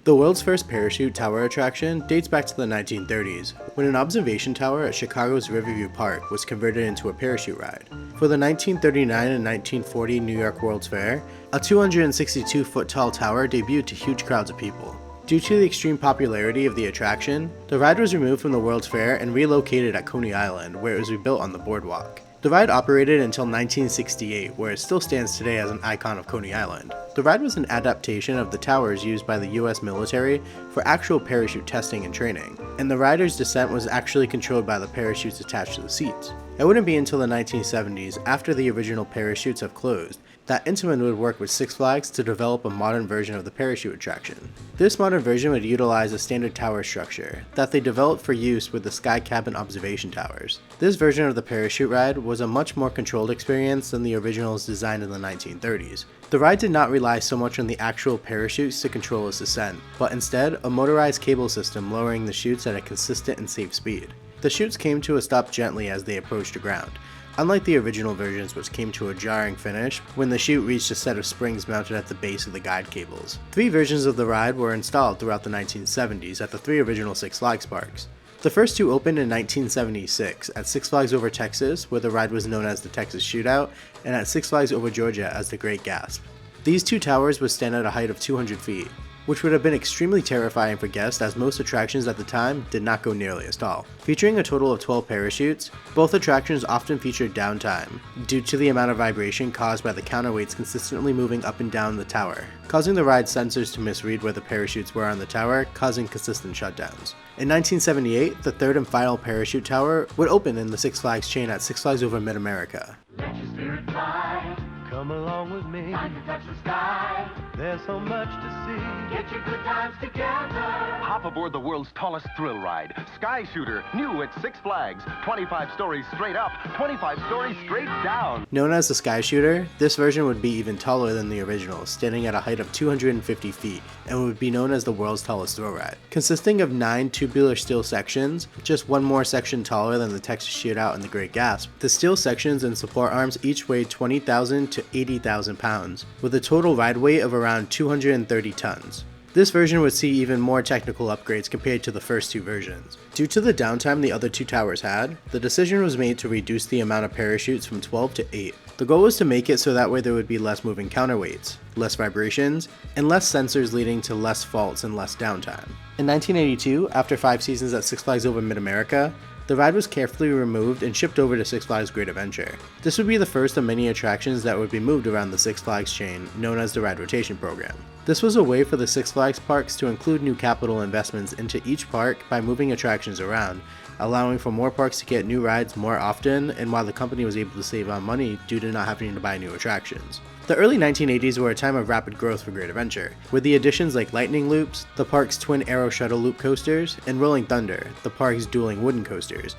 The world's first parachute tower attraction dates back to the 1930s, when an observation tower at Chicago's Riverview Park was converted into a parachute ride. For the 1939 and 1940 New York World's Fair, a 262-foot tall tower debuted to huge crowds of people. Due to the extreme popularity of the attraction, the ride was removed from the World's Fair and relocated at Coney Island, where it was rebuilt on the boardwalk. The ride operated until 1968, where it still stands today as an icon of Coney Island. The ride was an adaptation of the towers used by the US military for actual parachute testing and training, and the rider's descent was actually controlled by the parachutes attached to the seats. It wouldn't be until the 1970s, after the original parachutes have closed, that Intamin would work with Six Flags to develop a modern version of the parachute attraction. This modern version would utilize a standard tower structure that they developed for use with the Sky Cabin observation towers. This version of the parachute ride was a much more controlled experience than the originals designed in the 1930s. The ride did not rely so much on the actual parachutes to control its descent, but instead a motorized cable system lowering the chutes at a consistent and safe speed. The chutes came to a stop gently as they approached the ground, unlike the original versions, which came to a jarring finish when the chute reached a set of springs mounted at the base of the guide cables. 3 versions of the ride were installed throughout the 1970s at the 3 original Six Flags parks. The first 2 opened in 1976 at Six Flags Over Texas, where the ride was known as the Texas Shootout, and at Six Flags Over Georgia as the Great Gasp. These 2 towers would stand at a height of 200 feet, which would have been extremely terrifying for guests as most attractions at the time did not go nearly as tall. Featuring a total of 12 parachutes, both attractions often featured downtime, due to the amount of vibration caused by the counterweights consistently moving up and down the tower, causing the ride sensors to misread where the parachutes were on the tower, causing consistent shutdowns. In 1978, the 3rd and final parachute tower would open in the Six Flags chain at Six Flags Over Mid-America. Let your spirit fly. Come along with me. Time to touch the sky. There's so much to see. Get your good times together. Hop aboard the world's tallest thrill ride, Sky Chuter, new at Six Flags. 25 stories straight up, 25 stories straight down. Known as the Sky Chuter, this version would be even taller than the original, standing at a height of 250 feet, and would be known as the world's tallest thrill ride. Consisting of 9 tubular steel sections, just one more section taller than the Texas Shootout and the Great Gasp, the steel sections and support arms each weighed 20,000 to 80,000 pounds, with a total ride weight of around 230 tons. This version would see even more technical upgrades compared to the first 2 versions. Due to the downtime the other 2 towers had, the decision was made to reduce the amount of parachutes from 12 to 8. The goal was to make it so that way there would be less moving counterweights, less vibrations, and less sensors, leading to less faults and less downtime. In 1982, after 5 seasons at Six Flags Over Mid-America, the ride was carefully removed and shipped over to Six Flags Great Adventure. This would be the first of many attractions that would be moved around the Six Flags chain, known as the Ride Rotation Program. This was a way for the Six Flags parks to include new capital investments into each park by moving attractions around, allowing for more parks to get new rides more often, and while the company was able to save on money due to not having to buy new attractions. The early 1980s were a time of rapid growth for Great Adventure, with the additions like Lightning Loops, the park's twin Arrow Shuttle Loop coasters, and Rolling Thunder, the park's dueling wooden coasters.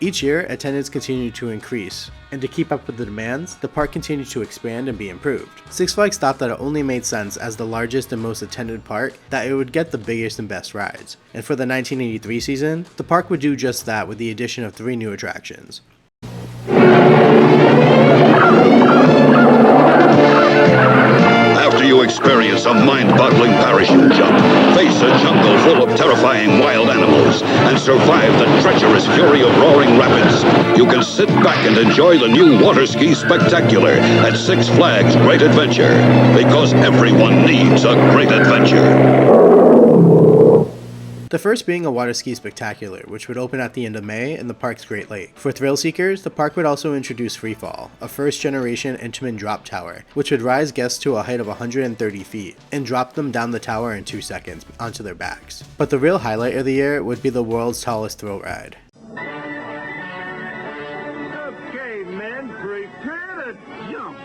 Each year, attendance continued to increase, and to keep up with the demands, the park continued to expand and be improved. Six Flags thought that it only made sense as the largest and most attended park that it would get the biggest and best rides. And for the 1983 season, the park would do just that with the addition of 3 new attractions. After you experience a mind-boggling parachute jump, face a jungle full of terrifying wild animals, and survive the treacherous fury of roaring rapids, you can sit back and enjoy the new water ski spectacular at Six Flags Great Adventure, because everyone needs a great adventure. The first being a water ski spectacular, which would open at the end of May in the park's Great Lake. For thrill seekers, the park would also introduce Freefall, a first-generation Intamin drop tower, which would rise guests to a height of 130 feet, and drop them down the tower in 2 seconds onto their backs. But the real highlight of the year would be the world's tallest thrill ride. Okay, men, prepare to jump.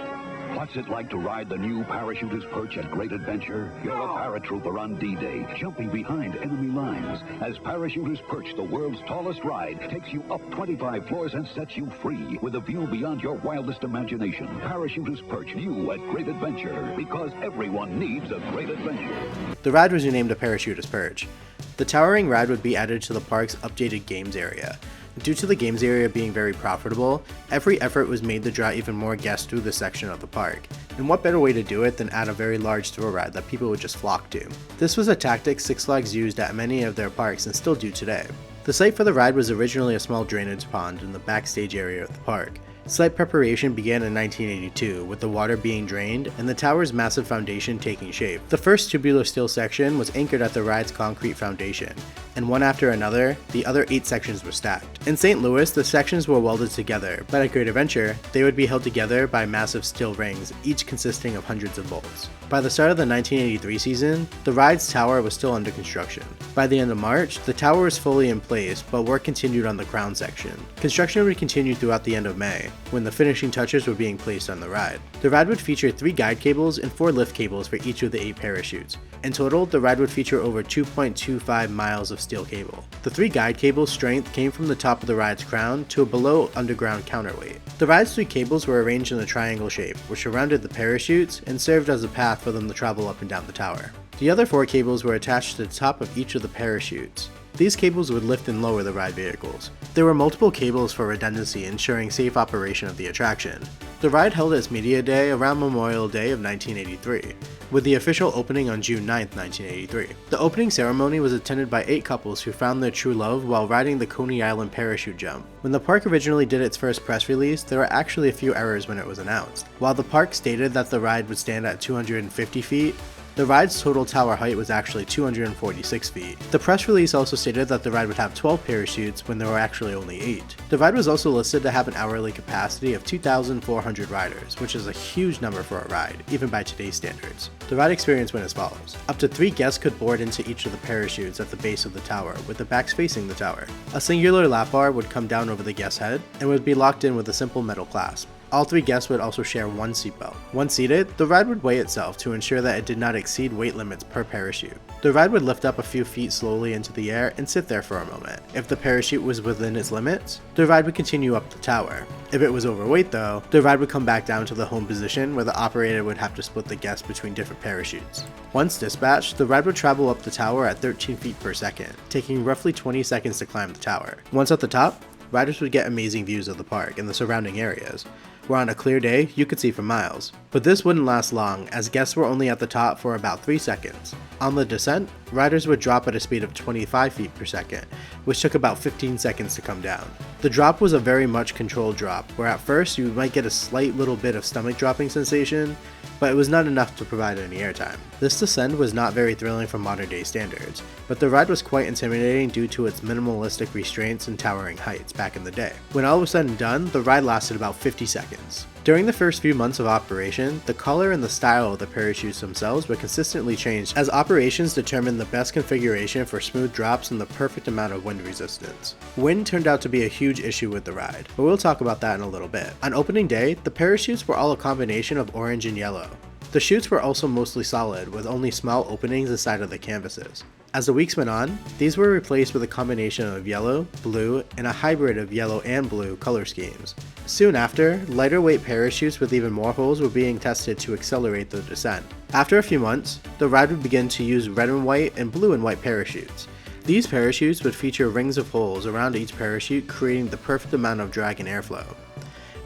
What's it like to ride the new Parachuter's Perch at Great Adventure? You're a paratrooper on D-Day, jumping behind enemy lines, as Parachuter's Perch, the world's tallest ride, takes you up 25 floors and sets you free with a view beyond your wildest imagination. Parachuter's Perch, new at Great Adventure, because everyone needs a great adventure. The ride was renamed the Parachuter's Perch. The towering ride would be added to the park's updated games area. Due to the games area being very profitable, every effort was made to draw even more guests through this section of the park. And what better way to do it than add a very large thrill ride that people would just flock to. This was a tactic Six Flags used at many of their parks and still do today. The site for the ride was originally a small drainage pond in the backstage area of the park. Site preparation began in 1982, with the water being drained and the tower's massive foundation taking shape. The first tubular steel section was anchored at the ride's concrete foundation, and one after another, the other 8 sections were stacked. In St. Louis, the sections were welded together, but at Great Adventure, they would be held together by massive steel rings, each consisting of hundreds of bolts. By the start of the 1983 season, the ride's tower was still under construction. By the end of March, the tower was fully in place, but work continued on the crown section. Construction would continue throughout the end of May, when the finishing touches were being placed on the ride. The ride would feature 3 guide cables and 4 lift cables for each of the 8 parachutes. In total, the ride would feature over 2.25 miles of steel cable. The 3 guide cables' strength came from the top of the ride's crown to a below underground counterweight. The ride's 3 cables were arranged in a triangle shape, which surrounded the parachutes and served as a path for them to travel up and down the tower. The other 4 cables were attached to the top of each of the parachutes. These cables would lift and lower the ride vehicles. There were multiple cables for redundancy, ensuring safe operation of the attraction. The ride held its media day around Memorial Day of 1983, with the official opening on June 9, 1983. The opening ceremony was attended by 8 couples who found their true love while riding the Coney Island parachute jump. When the park originally did its first press release, there were actually a few errors when it was announced. While the park stated that the ride would stand at 250 feet, the ride's total tower height was actually 246 feet. The press release also stated that the ride would have 12 parachutes when there were actually only 8. The ride was also listed to have an hourly capacity of 2,400 riders, which is a huge number for a ride, even by today's standards. The ride experience went as follows. Up to 3 guests could board into each of the parachutes at the base of the tower, with the backs facing the tower. A singular lap bar would come down over the guest's head and would be locked in with a simple metal clasp. All 3 guests would also share 1 seatbelt. Once seated, the ride would weigh itself to ensure that it did not exceed weight limits per parachute. The ride would lift up a few feet slowly into the air and sit there for a moment. If the parachute was within its limits, the ride would continue up the tower. If it was overweight though, the ride would come back down to the home position where the operator would have to split the guests between different parachutes. Once dispatched, the ride would travel up the tower at 13 feet per second, taking roughly 20 seconds to climb the tower. Once at the top, riders would get amazing views of the park and the surrounding areas, where on a clear day, you could see for miles. But this wouldn't last long, as guests were only at the top for about 3 seconds. On the descent, riders would drop at a speed of 25 feet per second, which took about 15 seconds to come down. The drop was a very much controlled drop, where at first you might get a slight little bit of stomach dropping sensation, but it was not enough to provide any airtime. This descent was not very thrilling from modern day standards, but the ride was quite intimidating due to its minimalistic restraints and towering heights back in the day. When all was said and done, the ride lasted about 50 seconds. During the first few months of operation, the color and the style of the parachutes themselves would consistently change as operations determined the best configuration for smooth drops and the perfect amount of wind resistance. Wind turned out to be a huge issue with the ride, but we'll talk about that in a little bit. On opening day, the parachutes were all a combination of orange and yellow. The chutes were also mostly solid, with only small openings inside of the canvases. As the weeks went on, these were replaced with a combination of yellow, blue, and a hybrid of yellow and blue color schemes. Soon after, lighter weight parachutes with even more holes were being tested to accelerate the descent. After a few months, the ride would begin to use red and white and blue and white parachutes. These parachutes would feature rings of holes around each parachute, creating the perfect amount of drag and airflow.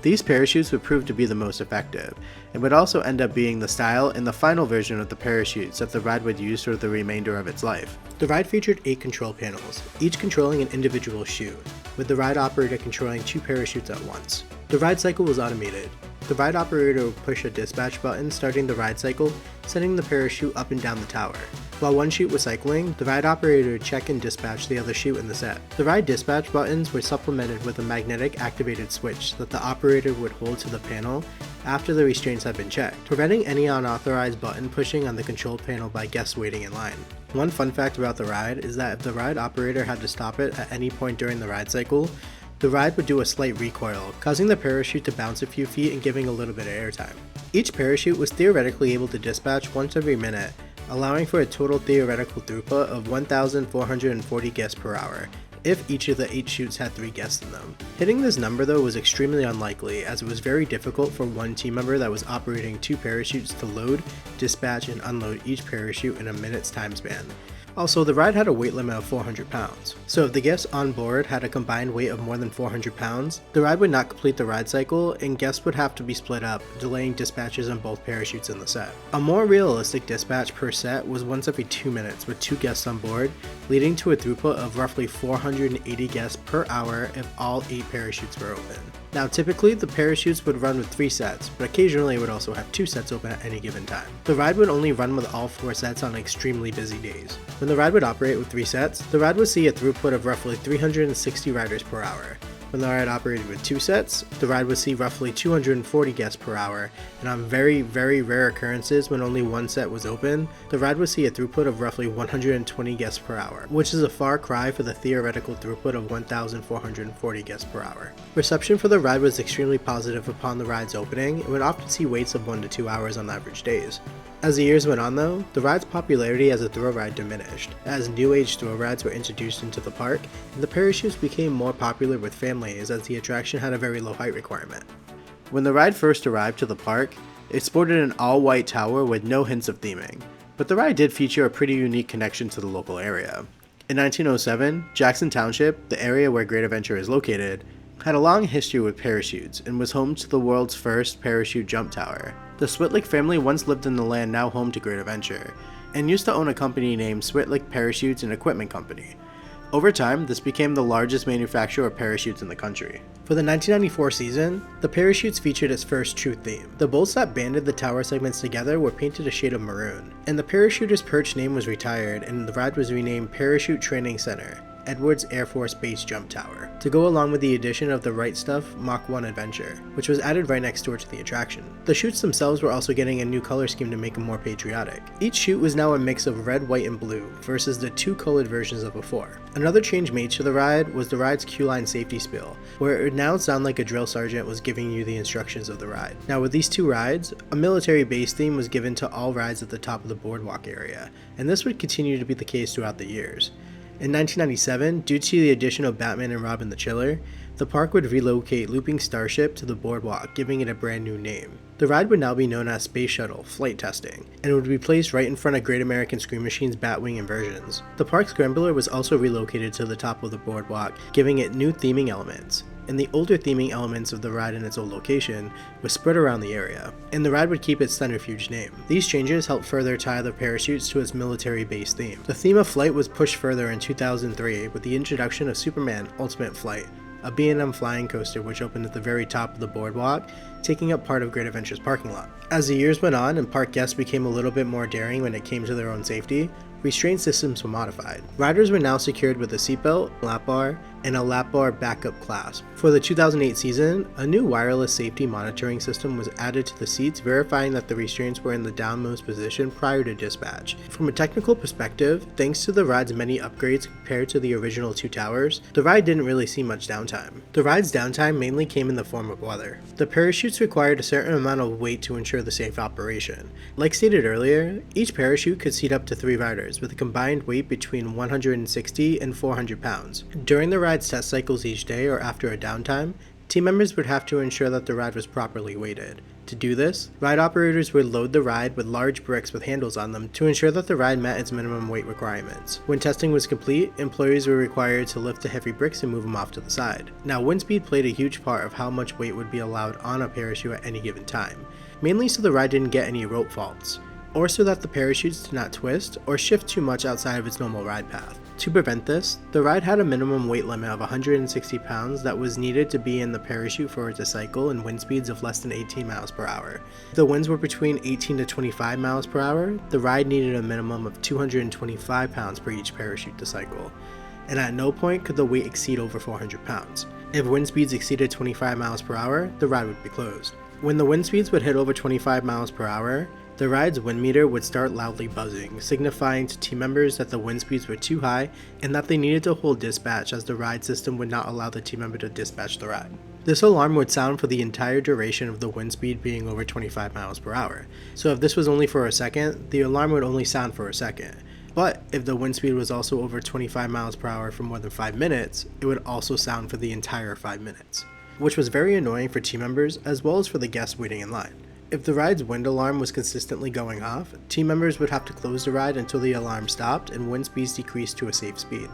These parachutes would prove to be the most effective, and would also end up being the style and the final version of the parachutes that the ride would use for the remainder of its life. The ride featured 8 control panels, each controlling an individual chute, with the ride operator controlling 2 parachutes at once. The ride cycle was automated. The ride operator would push a dispatch button starting the ride cycle, sending the parachute up and down the tower. While one chute was cycling, the ride operator would check and dispatch the other chute in the set. The ride dispatch buttons were supplemented with a magnetic activated switch that the operator would hold to the panel after the restraints had been checked, preventing any unauthorized button pushing on the control panel by guests waiting in line. One fun fact about the ride is that if the ride operator had to stop it at any point during the ride cycle, the ride would do a slight recoil, causing the parachute to bounce a few feet and giving a little bit of airtime. Each parachute was theoretically able to dispatch once every minute, allowing for a total theoretical throughput of 1,440 guests per hour, if each of the 8 chutes had 3 guests in them. Hitting this number though was extremely unlikely, as it was very difficult for one team member that was operating 2 parachutes to load, dispatch, and unload each parachute in a minute's time span. Also, the ride had a weight limit of 400 pounds, so if the guests on board had a combined weight of more than 400 pounds, the ride would not complete the ride cycle and guests would have to be split up, delaying dispatches on both parachutes in the set. A more realistic dispatch per set was once every 2 minutes with 2 guests on board, leading to a throughput of roughly 480 guests per hour if all 8 parachutes were open. Now typically the parachutes would run with 3 sets, but occasionally it would also have 2 sets open at any given time. The ride would only run with all 4 sets on extremely busy days. When the ride would operate with 3 sets, the ride would see a throughput of roughly 360 riders per hour. When the ride operated with 2 sets, the ride would see roughly 240 guests per hour, and on very rare occurrences when only 1 set was open, the ride would see a throughput of roughly 120 guests per hour, which is a far cry for the theoretical throughput of 1,440 guests per hour. Reception for the ride was extremely positive upon the ride's opening, and would often see waits of 1 to 2 hours on average days. As the years went on though, the ride's popularity as a thrill ride diminished, as new age thrill rides were introduced into the park, and the parachutes became more popular with families as the attraction had a very low height requirement. When the ride first arrived to the park, it sported an all-white tower with no hints of theming, but the ride did feature a pretty unique connection to the local area. In 1907, Jackson Township, the area where Great Adventure is located, had a long history with parachutes and was home to the world's first parachute jump tower. The Switlick family once lived in the land now home to Great Adventure, and used to own a company named Switlick Parachutes and Equipment Company. Over time, this became the largest manufacturer of parachutes in the country. For the 1994 season, the parachutes featured its first true theme. The bolts that banded the tower segments together were painted a shade of maroon, and the parachuter's Perch name was retired and the ride was renamed Parachute Training Center, Edwards Air Force Base Jump Tower, to go along with the addition of the Right Stuff Mach 1 Adventure, which was added right next door to the attraction. The chutes themselves were also getting a new color scheme to make them more patriotic. Each chute was now a mix of red, white, and blue, versus the 2 colored versions of before. Another change made to the ride was the ride's Q-line safety spiel, where it would now sound like a drill sergeant was giving you the instructions of the ride. Now with these 2 rides, a military base theme was given to all rides at the top of the boardwalk area, and this would continue to be the case throughout the years. In 1997, due to the addition of Batman and Robin the Chiller, the park would relocate Looping Starship to the boardwalk, giving it a brand new name. The ride would now be known as Space Shuttle Flight Testing, and would be placed right in front of Great American Scream Machine's Batwing inversions. The park scrambler was also relocated to the top of the boardwalk, giving it new theming elements, and the older theming elements of the ride in its old location was spread around the area, and the ride would keep its centrifuge name. These changes helped further tie the parachutes to its military base theme. The theme of flight was pushed further in 2003 with the introduction of Superman Ultimate Flight, a B&M flying coaster which opened at the very top of the boardwalk, taking up part of Great Adventure's parking lot. As the years went on and park guests became a little bit more daring when it came to their own safety, restraint systems were modified. Riders were now secured with a seatbelt, lap bar, and a lap bar backup clasp. For the 2008 season, a new wireless safety monitoring system was added to the seats, verifying that the restraints were in the downmost position prior to dispatch. From a technical perspective, thanks to the ride's many upgrades compared to the original 2 towers, the ride didn't really see much downtime. The ride's downtime mainly came in the form of weather. The parachutes required a certain amount of weight to ensure the safe operation. Like stated earlier, each parachute could seat up to 3 riders with a combined weight between 160 and 400 pounds. During the ride's test cycles each day or after a downtime, team members would have to ensure that the ride was properly weighted. To do this, ride operators would load the ride with large bricks with handles on them to ensure that the ride met its minimum weight requirements. When testing was complete, employees were required to lift the heavy bricks and move them off to the side. Now, wind speed played a huge part of how much weight would be allowed on a parachute at any given time, mainly so the ride didn't get any rope faults, or so that the parachutes did not twist or shift too much outside of its normal ride path. To prevent this, the ride had a minimum weight limit of 160 pounds that was needed to be in the parachute for it to cycle in wind speeds of less than 18 miles per hour. If the winds were between 18 to 25 miles per hour, the ride needed a minimum of 225 pounds per each parachute to cycle, and at no point could the weight exceed over 400 pounds. If wind speeds exceeded 25 miles per hour, the ride would be closed. When the wind speeds would hit over 25 miles per hour, the ride's wind meter would start loudly buzzing, signifying to team members that the wind speeds were too high and that they needed to hold dispatch, as the ride system would not allow the team member to dispatch the ride. This alarm would sound for the entire duration of the wind speed being over 25 miles per hour. So if this was only for a second, the alarm would only sound for a second. But if the wind speed was also over 25 miles per hour for more than 5 minutes, it would also sound for the entire 5 minutes, which was very annoying for team members as well as for the guests waiting in line. If the ride's wind alarm was consistently going off, team members would have to close the ride until the alarm stopped and wind speeds decreased to a safe speed.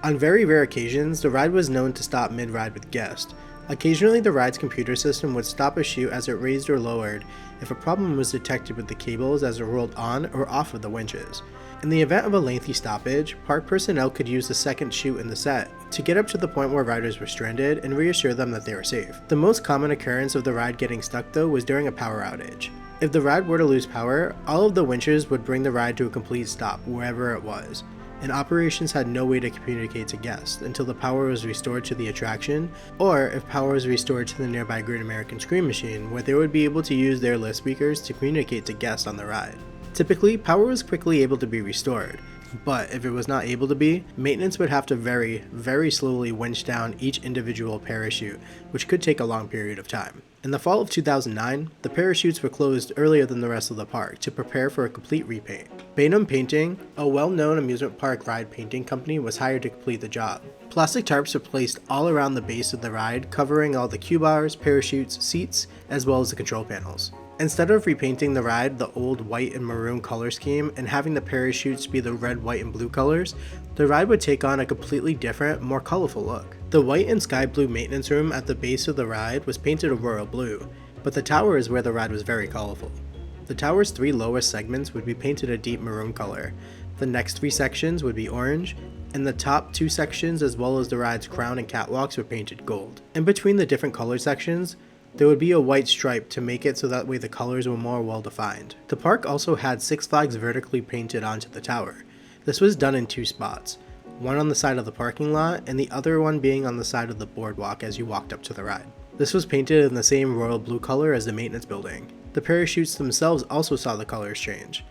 On very rare occasions, the ride was known to stop mid-ride with guests. Occasionally, the ride's computer system would stop a chute as it raised or lowered if a problem was detected with the cables as it rolled on or off of the winches. In the event of a lengthy stoppage, park personnel could use the second chute in the set to get up to the point where riders were stranded and reassure them that they were safe. The most common occurrence of the ride getting stuck though was during a power outage. If the ride were to lose power, all of the winches would bring the ride to a complete stop wherever it was, and operations had no way to communicate to guests until the power was restored to the attraction, or if power was restored to the nearby Great American Scream Machine, where they would be able to use their lift speakers to communicate to guests on the ride. Typically, power was quickly able to be restored, but if it was not able to be, maintenance would have to very slowly winch down each individual parachute, which could take a long period of time. In the fall of 2009, the parachutes were closed earlier than the rest of the park to prepare for a complete repaint. Bainum Painting, a well-known amusement park ride painting company, was hired to complete the job. Plastic tarps were placed all around the base of the ride, covering all the cue bars, parachutes, seats, as well as the control panels. Instead of repainting the ride the old white and maroon color scheme and having the parachutes be the red, white, and blue colors, the ride would take on a completely different, more colorful look. The white and sky blue maintenance room at the base of the ride was painted a royal blue, but the tower is where the ride was very colorful. The tower's 3 lowest segments would be painted a deep maroon color, the next 3 sections would be orange, and the top 2 sections as well as the ride's crown and catwalks were painted gold. In between the different color sections, there would be a white stripe to make it so that way the colors were more well defined. The park also had 6 flags vertically painted onto the tower. This was done in 2 spots, one on the side of the parking lot and the other one being on the side of the boardwalk as you walked up to the ride. This was painted in the same royal blue color as the maintenance building. The parachutes themselves also saw the colors change.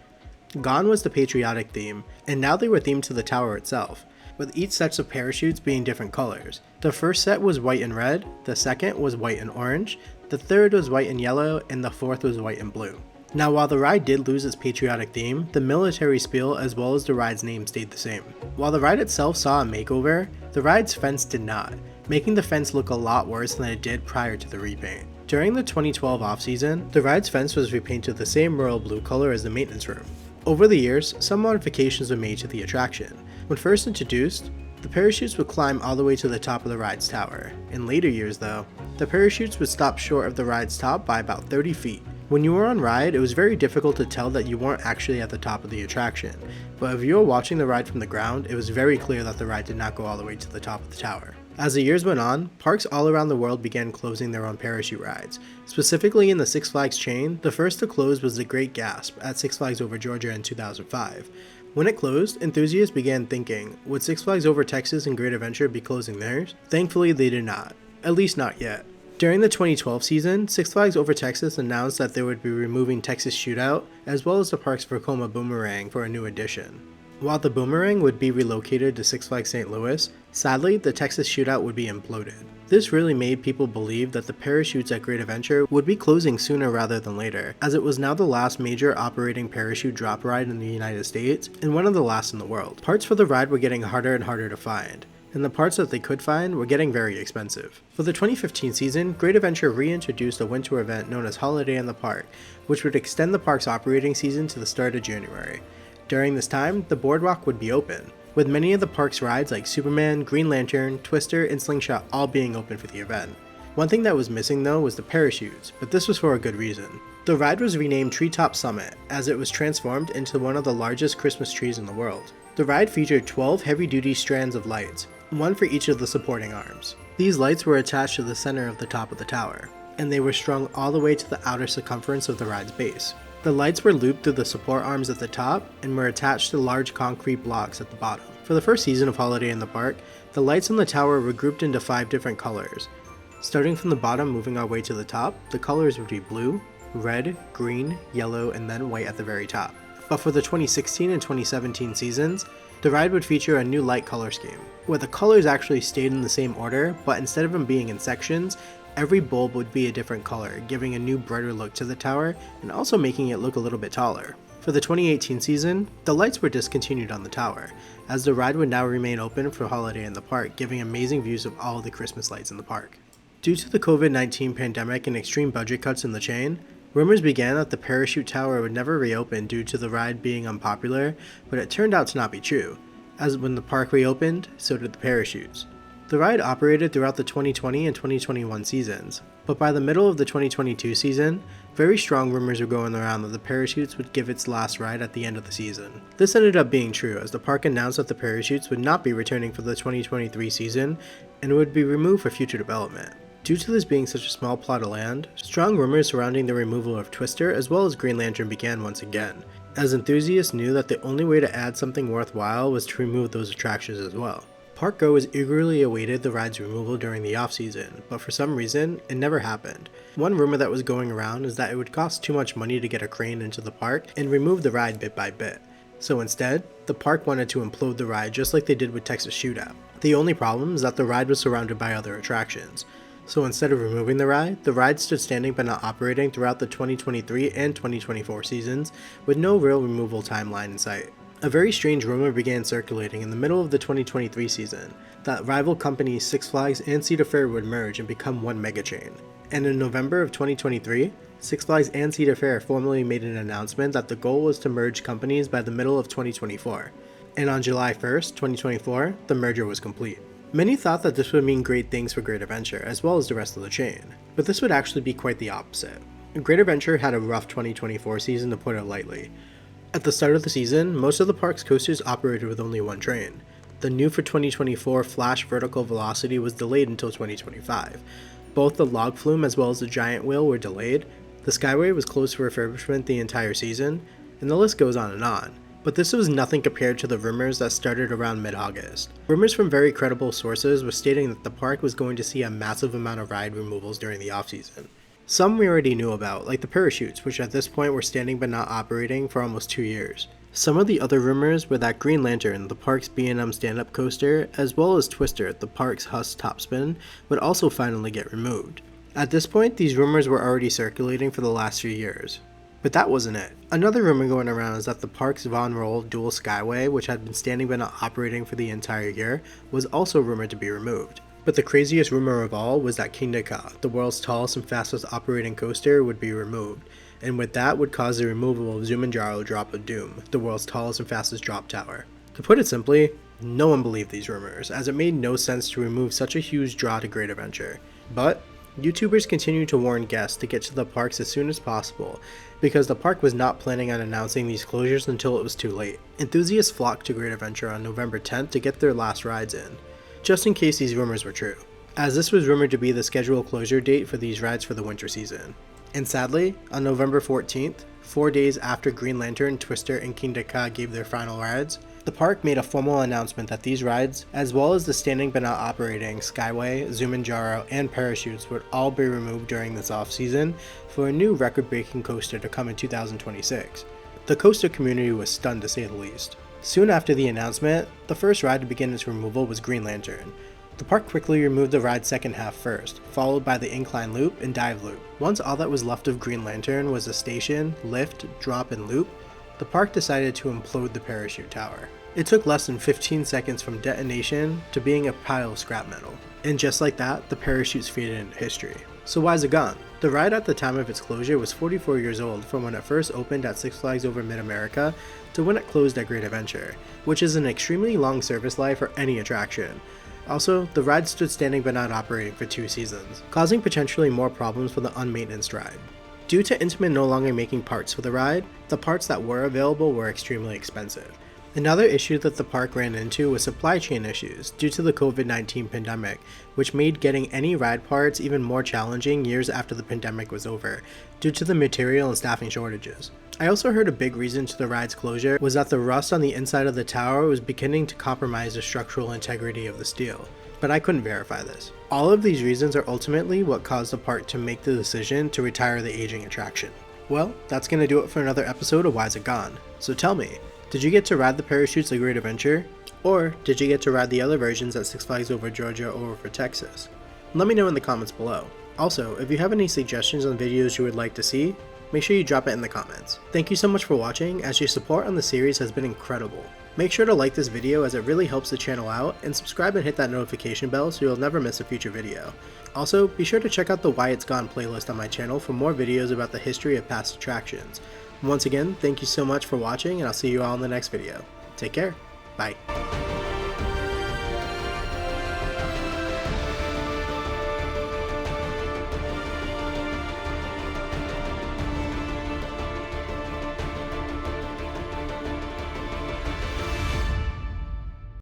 Gone was the patriotic theme, and now they were themed to the tower itself, with each set of parachutes being different colors. The first set was white and red, the second was white and orange, the third was white and yellow, and the fourth was white and blue. Now while the ride did lose its patriotic theme, the military spiel as well as the ride's name stayed the same. While the ride itself saw a makeover, the ride's fence did not, making the fence look a lot worse than it did prior to the repaint. During the 2012 off-season, the ride's fence was repainted the same royal blue color as the maintenance room. Over the years, some modifications were made to the attraction. When first introduced, the parachutes would climb all the way to the top of the ride's tower. In later years though, the parachutes would stop short of the ride's top by about 30 feet. When you were on ride, it was very difficult to tell that you weren't actually at the top of the attraction, but if you were watching the ride from the ground, it was very clear that the ride did not go all the way to the top of the tower. As the years went on, parks all around the world began closing their own parachute rides. Specifically in the Six Flags chain, the first to close was the Great Gasp at Six Flags Over Georgia in 2005. When it closed, enthusiasts began thinking, would Six Flags Over Texas and Great Adventure be closing theirs? Thankfully they did not, at least not yet. During the 2012 season, Six Flags Over Texas announced that they would be removing Texas Shootout, as well as the park's Vekoma Boomerang for a new addition. While the Boomerang would be relocated to Six Flags St. Louis, sadly, the Texas Shootout would be imploded. This really made people believe that the parachutes at Great Adventure would be closing sooner rather than later, as it was now the last major operating parachute drop ride in the United States, and one of the last in the world. Parts for the ride were getting harder and harder to find, and the parts that they could find were getting very expensive. For the 2015 season, Great Adventure reintroduced a winter event known as Holiday in the Park, which would extend the park's operating season to the start of January. During this time, the boardwalk would be open, with many of the park's rides like Superman, Green Lantern, Twister, and Slingshot all being open for the event. One thing that was missing though was the parachutes, but this was for a good reason. The ride was renamed Treetop Summit, as it was transformed into one of the largest Christmas trees in the world. The ride featured 12 heavy-duty strands of lights, one for each of the supporting arms. These lights were attached to the center of the top of the tower, and they were strung all the way to the outer circumference of the ride's base. The lights were looped through the support arms at the top and were attached to large concrete blocks at the bottom. For the first season of Holiday in the Park, the lights on the tower were grouped into 5 different colors. Starting from the bottom moving our way to the top, the colors would be blue, red, green, yellow, and then white at the very top. But for the 2016 and 2017 seasons, the ride would feature a new light color scheme, where the colors actually stayed in the same order, but instead of them being in sections, every bulb would be a different color, giving a new brighter look to the tower and also making it look a little bit taller. For the 2018 season, the lights were discontinued on the tower, as the ride would now remain open for Holiday in the Park, giving amazing views of all of the Christmas lights in the park. Due to the COVID-19 pandemic and extreme budget cuts in the chain, Rumors began that the parachute tower would never reopen due to the ride being unpopular, but it turned out to not be true, as when the park reopened, so did the parachutes. The ride operated throughout the 2020 and 2021 seasons, but by the middle of the 2022 season, very strong rumors were going around that the parachutes would give its last ride at the end of the season. This ended up being true, as the park announced that the parachutes would not be returning for the 2023 season and would be removed for future development. Due to this being such a small plot of land, strong rumors surrounding the removal of Twister as well as Green Lantern began once again, as enthusiasts knew that the only way to add something worthwhile was to remove those attractions as well. Park goers eagerly awaited the ride's removal during the off-season, but for some reason, it never happened. One rumor that was going around is that it would cost too much money to get a crane into the park and remove the ride bit by bit. So instead, the park wanted to implode the ride just like they did with Texas Shootout. The only problem is that the ride was surrounded by other attractions. So instead of removing the ride stood standing but not operating throughout the 2023 and 2024 seasons, with no real removal timeline in sight. A very strange rumor began circulating in the middle of the 2023 season, that rival companies Six Flags and Cedar Fair would merge and become one mega chain. And in November of 2023, Six Flags and Cedar Fair formally made an announcement that the goal was to merge companies by the middle of 2024. And on July 1st, 2024, the merger was complete. Many thought that this would mean great things for Great Adventure, as well as the rest of the chain, but this would actually be quite the opposite. Great Adventure had a rough 2024 season, to put it lightly. At the start of the season, most of the park's coasters operated with only one train. The new for 2024 Flash Vertical Velocity was delayed until 2025. Both the Log Flume as well as the Giant Wheel were delayed, the Skyway was closed for refurbishment the entire season, and the list goes on and on. But this was nothing compared to the rumors that started around mid-August. Rumors from very credible sources were stating that the park was going to see a massive amount of ride removals during the off-season. Some we already knew about, like the parachutes, which at this point were standing but not operating for almost 2 years. Some of the other rumors were that Green Lantern, the park's B&M stand-up coaster, as well as Twister, the park's Huss Topspin, would also finally get removed. At this point, these rumors were already circulating for the last few years. But that wasn't it. Another rumor going around is that the park's Von Roll Dual Skyway, which had been standing but not operating for the entire year, was also rumored to be removed. But the craziest rumor of all was that Kingdakev, the world's tallest and fastest operating coaster, would be removed, and with that would cause the removal of Zumanjaro Drop of Doom, the world's tallest and fastest drop tower. To put it simply, no one believed these rumors, as it made no sense to remove such a huge draw to Great Adventure. But YouTubers continued to warn guests to get to the parks as soon as possible, because the park was not planning on announcing these closures until it was too late. Enthusiasts flocked to Great Adventure on November 10th to get their last rides in, just in case these rumors were true, as this was rumored to be the scheduled closure date for these rides for the winter season. And sadly, on November 14th, 4 days after Green Lantern, Twister, and Kingdakev gave their final rides, the park made a formal announcement that these rides, as well as the standing but not operating Skyway, Zumanjaro, and Parachutes, would all be removed during this off-season for a new record-breaking coaster to come in 2026. The coaster community was stunned, to say the least. Soon after the announcement, the first ride to begin its removal was Green Lantern. The park quickly removed the ride's second half first, followed by the incline loop and dive loop. Once all that was left of Green Lantern was a station, lift, drop, and loop, the park decided to implode the parachute tower. It took less than 15 seconds from detonation to being a pile of scrap metal. And just like that, the parachutes faded into history. So why is it gone? The ride at the time of its closure was 44 years old from when it first opened at Six Flags Over Mid-America to when it closed at Great Adventure, which is an extremely long service life for any attraction. Also, the ride stood standing but not operating for 2 seasons, causing potentially more problems for the unmaintenanced ride. Due to Intamin no longer making parts for the ride, the parts that were available were extremely expensive. Another issue that the park ran into was supply chain issues due to the COVID-19 pandemic, which made getting any ride parts even more challenging years after the pandemic was over, due to the material and staffing shortages. I also heard a big reason to the ride's closure was that the rust on the inside of the tower was beginning to compromise the structural integrity of the steel, but I couldn't verify this. All of these reasons are ultimately what caused the park to make the decision to retire the aging attraction. Well, that's going to do it for another episode of Why Is It Gone? So tell me, did you get to ride the parachutes at Great Adventure? Or did you get to ride the other versions at Six Flags Over Georgia or over Texas? Let me know in the comments below. Also, if you have any suggestions on videos you would like to see, make sure you drop it in the comments. Thank you so much for watching, as your support on the series has been incredible. Make sure to like this video as it really helps the channel out, and subscribe and hit that notification bell so you'll never miss a future video. Also, be sure to check out the Why It's Gone playlist on my channel for more videos about the history of past attractions. Once again, thank you so much for watching, and I'll see you all in the next video. Take care. Bye.